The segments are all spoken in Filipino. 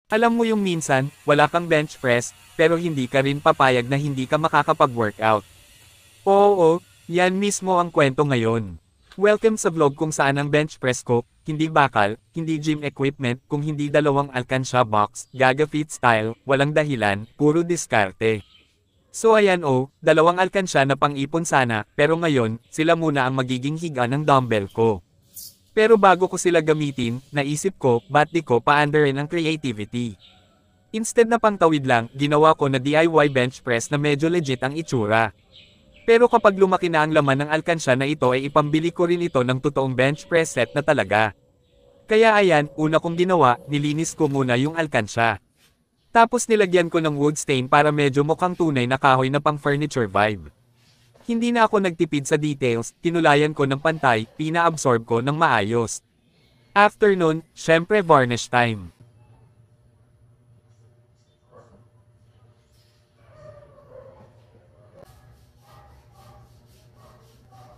Alam mo yung minsan, wala kang bench press, pero hindi ka rin papayag na hindi ka makakapag-workout. Oo, yan mismo ang kwento ngayon. Welcome sa vlog kung saan ang bench press ko, hindi bakal, hindi gym equipment, kung hindi dalawang alkansya box, Gaga Fit style, walang dahilan, puro diskarte. So ayan dalawang alkansya na pang-ipon sana, pero ngayon, sila muna ang magiging higa ng dumbbell ko. Pero bago ko sila gamitin, naisip ko, ba't di ko pa-underin ang creativity. Instead na pangtawid lang, ginawa ko na DIY bench press na medyo legit ang itsura. Pero kapag lumaki na ang laman ng alkansya na ito ay ipambili ko rin ito ng totoong bench press set na talaga. Kaya ayan, una kong ginawa, nilinis ko muna yung alkansya. Tapos nilagyan ko ng wood stain para medyo mukhang tunay na kahoy na pang furniture vibe. Hindi na ako nagtipid sa details, tinulayan ko ng pantay, pina-absorb ko ng maayos. After nun, syempre varnish time.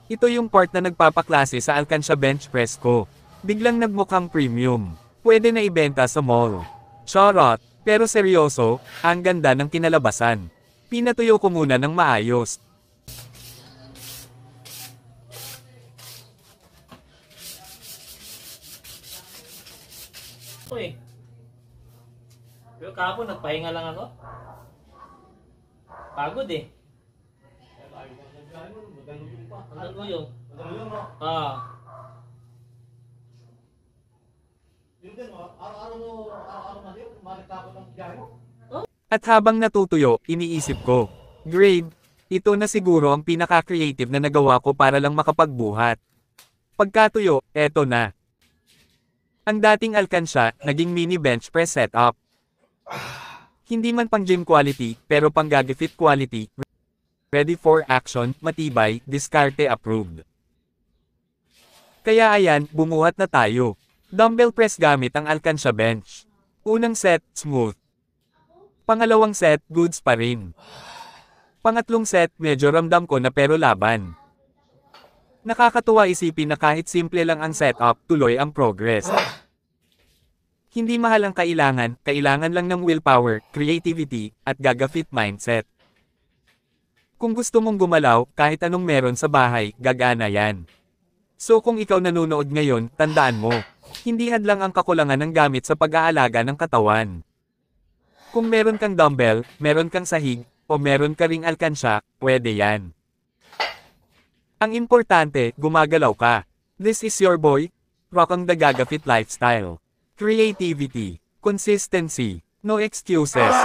Ito yung part na nagpapaklase sa alkansya bench press ko. Biglang nagmukhang premium. Pwede na ibenta sa mall. Charot! Pero seryoso, ang ganda ng kinalabasan. Pinatuyo ko muna ng maayos. Pero kahapon nagpahinga lang ako. Pagod eh. Hanggang uyong. Ah. At habang natutuyo, iniisip ko, grade, ito na siguro ang pinaka-creative na nagawa ko para lang makapagbuhat. Pagkatuyo, eto na. Ang dating alkansya, naging mini bench press setup. Hindi man pang gym quality, pero pang Gaga Fit quality. Ready for action, matibay, diskarte approved. Kaya ayan, bumuhat na tayo. Dumbbell press gamit ang alkansya bench. Unang set, smooth. Pangalawang set, goods pa rin. Pangatlong set, medyo ramdam ko na pero laban. Nakakatuwa isipin na kahit simple lang ang setup, tuloy ang progress. Hindi mahal ang kailangan lang ng willpower, creativity, at Gaga Fit mindset. Kung gusto mong gumalaw, kahit anong meron sa bahay, gagana yan. So kung ikaw nanonood ngayon, tandaan mo, hindi hadlang ang kakulangan ng gamit sa pag-aalaga ng katawan. Kung meron kang dumbbell, meron kang sahig, o meron ka ring alkansya, pwede yan. Ang importante, gumagalaw ka. This is your boy, rocking the Gaga Fit lifestyle. Creativity, consistency, no excuses.